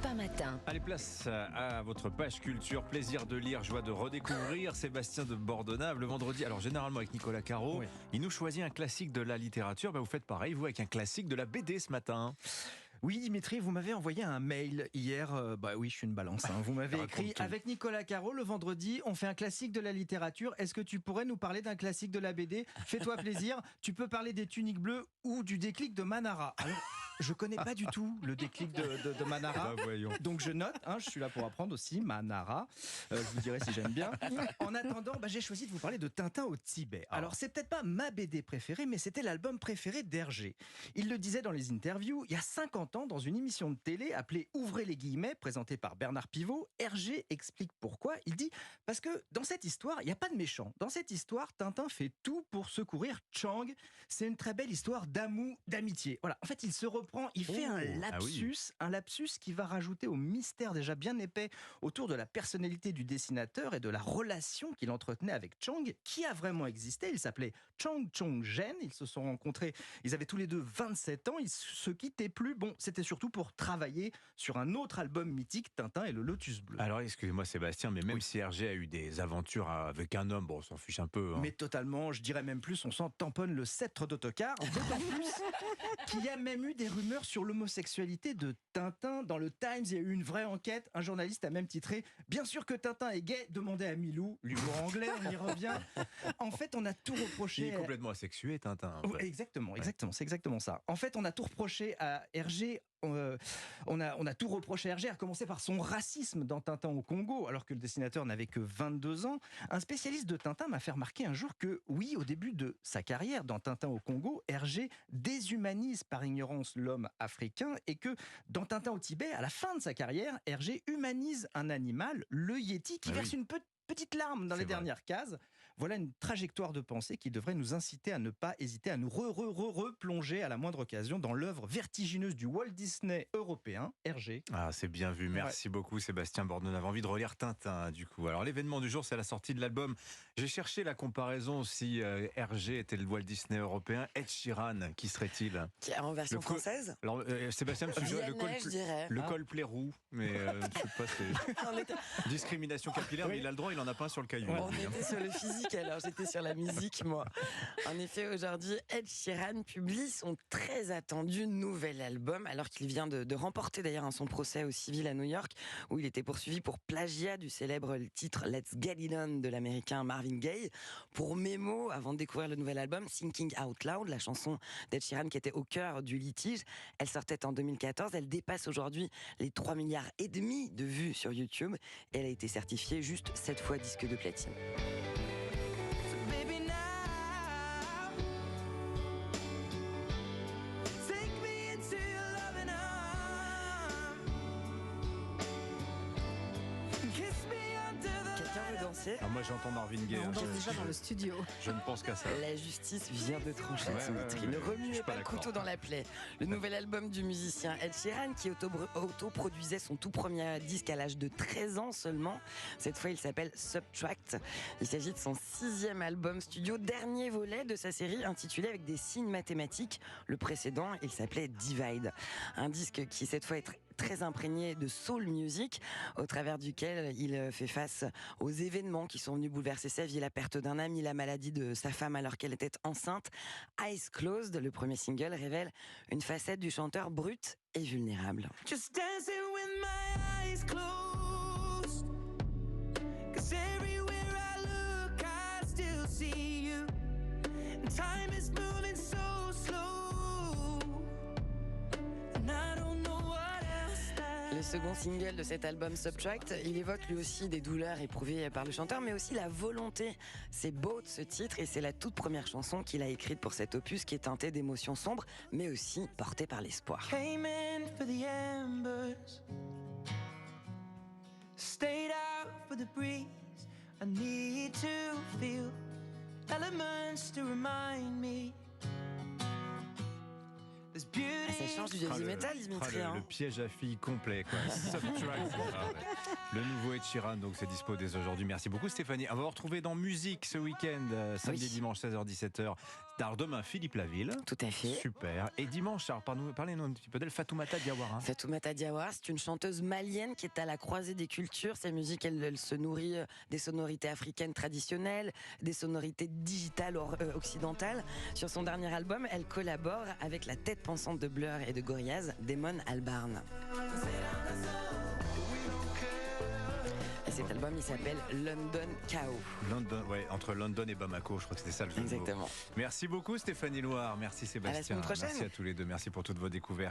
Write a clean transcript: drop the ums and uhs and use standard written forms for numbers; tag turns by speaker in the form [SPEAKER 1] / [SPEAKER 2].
[SPEAKER 1] Europe 1 matin.
[SPEAKER 2] Allez, place à votre page culture. Plaisir de lire, joie de redécouvrir. Sébastien de Bordenave, le vendredi. Alors, généralement, avec Nicolas Caro,
[SPEAKER 3] Oui.
[SPEAKER 2] il nous choisit un classique de la littérature. Vous faites pareil, vous, avec un classique de la BD ce matin.
[SPEAKER 3] Oui, Dimitri, vous m'avez envoyé un mail hier. Oui, je suis une balance. Vous m'avez écrit
[SPEAKER 2] tout.
[SPEAKER 3] avec Nicolas Caro le vendredi. On fait un classique de la littérature. Est-ce que tu pourrais nous parler d'un classique de la BD? Fais-toi plaisir. Tu peux parler des Tuniques bleues ou du déclic de Manara. Alors, je connais pas du tout le déclic de Manara.
[SPEAKER 2] Voyons.
[SPEAKER 3] Donc je note, je suis là pour apprendre aussi, Manara. Je vous dirai si j'aime bien. En attendant, j'ai choisi de vous parler de Tintin au Tibet. Alors c'est peut-être pas ma BD préférée, mais c'était l'album préféré d'Hergé. Il le disait dans les interviews, il y a 50 ans, dans une émission de télé appelée Ouvrez les guillemets, présentée par Bernard Pivot, Hergé explique pourquoi. Il dit, parce que dans cette histoire, il n'y a pas de méchant. Dans cette histoire, Tintin fait tout pour secourir Chang. C'est une très belle histoire d'amour, d'amitié. Voilà. En fait, il se reprend, il fait un lapsus qui va rajouter au mystère déjà bien épais autour de la personnalité du dessinateur et de la relation qu'il entretenait avec Chang, qui a vraiment existé. Il s'appelait Chang Chong-jen. Ils se sont rencontrés, ils avaient tous les deux 27 ans, ils se quittaient plus. Bon, c'était surtout pour travailler sur un autre album mythique, Tintin et le Lotus Bleu.
[SPEAKER 2] Alors, excusez-moi Sébastien, mais même si Hergé a eu des aventures avec un homme, on s'en fiche un peu.
[SPEAKER 3] Mais totalement, je dirais même plus, on s'en tamponne le sceptre d'autocar. D'autant plus qu'il y a même eu des rumeurs sur l'homosexualité de Tintin. Dans le Times, il y a eu une vraie enquête. Un journaliste a même titré « Bien sûr que Tintin est gay, demandez à Milou ». L'humour anglais, on y revient. En fait, on a tout reproché...
[SPEAKER 2] Il est complètement asexué, Tintin.
[SPEAKER 3] Oui, exactement, c'est exactement ça. En fait, on a tout reproché à Hergé. On a tout reproché à Hergé, à commencer par son racisme dans Tintin au Congo, alors que le dessinateur n'avait que 22 ans. Un spécialiste de Tintin m'a fait remarquer un jour que, oui, au début de sa carrière dans Tintin au Congo, Hergé déshumanise par ignorance l'homme africain, et que dans Tintin au Tibet, à la fin de sa carrière, Hergé humanise un animal, le yéti, qui verse une petite larme dans les dernières cases. Voilà une trajectoire de pensée qui devrait nous inciter à ne pas hésiter à nous replonger à la moindre occasion dans l'œuvre vertigineuse du Walt Disney européen, Hergé.
[SPEAKER 2] Ah, c'est bien vu. Merci beaucoup Sébastien Bordenave. Envie de relire Tintin, du coup. Alors, l'événement du jour, c'est la sortie de l'album. J'ai cherché la comparaison si Hergé était le Walt Disney européen. Ed Sheeran, qui serait-il?
[SPEAKER 4] En version française?
[SPEAKER 2] Alors, Sébastien me suggère le Coldplay roux, mais je sais pas, c'est discrimination capillaire, mais il a le droit, il en a pas un sur le caillou.
[SPEAKER 4] On était sur le physique, alors j'étais sur la musique, moi. En effet, aujourd'hui, Ed Sheeran publie son très attendu nouvel album, alors qu'il vient de remporter d'ailleurs son procès au civil à New York, où il était poursuivi pour plagiat du célèbre titre Let's Get It On de l'américain Marvin Gaye. Pour mémo, avant de découvrir le nouvel album, Thinking Out Loud, la chanson d'Ed Sheeran qui était au cœur du litige, elle sortait en 2014, elle dépasse aujourd'hui les 3,5 milliards de vues sur YouTube, et elle a été certifiée juste 7 fois disque de platine. Quelqu'un veut danser?
[SPEAKER 2] Alors moi j'entends Marvin Gaye.
[SPEAKER 1] On danse déjà dans le studio.
[SPEAKER 2] Je ne pense qu'à ça.
[SPEAKER 4] La justice vient de trancher, Dimitri. Ne
[SPEAKER 2] Je
[SPEAKER 4] remuez
[SPEAKER 2] suis pas
[SPEAKER 4] pas le
[SPEAKER 2] d'accord.
[SPEAKER 4] couteau dans la plaie. Le nouvel album du musicien Ed Sheeran, qui autoproduisait son tout premier disque à l'âge de 13 ans seulement. Cette fois, il s'appelle Subtract. Il s'agit de son 6e album studio, dernier volet de sa série intitulé avec des signes mathématiques. Le précédent, il s'appelait Divide. Un disque qui, cette fois, est très imprégné de soul music, au travers duquel il fait face aux événements qui sont venus bouleverser sa vie, la perte d'un ami, la maladie de sa femme alors qu'elle était enceinte. Eyes Closed, le premier single, révèle une facette du chanteur brut et vulnérable.
[SPEAKER 5] Just dancing with my eyes closed, 'cause everywhere I look I still see you, and time is moving so slow, and I don't know what else that...
[SPEAKER 4] Le second single de cet album Subtract, il évoque lui aussi des douleurs éprouvées par le chanteur, mais aussi la volonté. C'est beau de ce titre, et c'est la toute première chanson qu'il a écrite pour cet opus, qui est teintée d'émotions sombres, mais aussi portée par l'espoir.
[SPEAKER 5] Came in for the embers, stayed out for the breeze. I need to feel elements to remind me there's beauty.
[SPEAKER 4] Ça change du heavy metal, Dimitri.
[SPEAKER 2] Le piège à filles complet, quoi. Subtract. Le nouveau Ed Sheeran, donc c'est dispo dès aujourd'hui. Merci beaucoup Stéphanie. On va vous retrouver dans Musique ce week-end, samedi, dimanche 16h-17h. Alors demain, Philippe Laville.
[SPEAKER 4] Tout à fait.
[SPEAKER 2] Super. Et dimanche, alors parlez-nous un petit peu d'elle, Fatoumata Diawara.
[SPEAKER 4] Fatoumata Diawara, c'est une chanteuse malienne qui est à la croisée des cultures. Sa musique, elle se nourrit des sonorités africaines traditionnelles, des sonorités digitales occidentales. Sur son dernier album, elle collabore avec la tête pensante de Blur et de Gorillaz, Damon Albarn. Et cet album, il s'appelle London Chaos.
[SPEAKER 2] London, ouais, entre London et Bamako, je crois que c'était ça le jeu de mots.
[SPEAKER 4] Exactement.
[SPEAKER 2] Merci beaucoup Stéphanie Loire, merci Sébastien.
[SPEAKER 4] semaine prochaine.
[SPEAKER 2] Merci à tous les deux, merci pour toutes vos découvertes.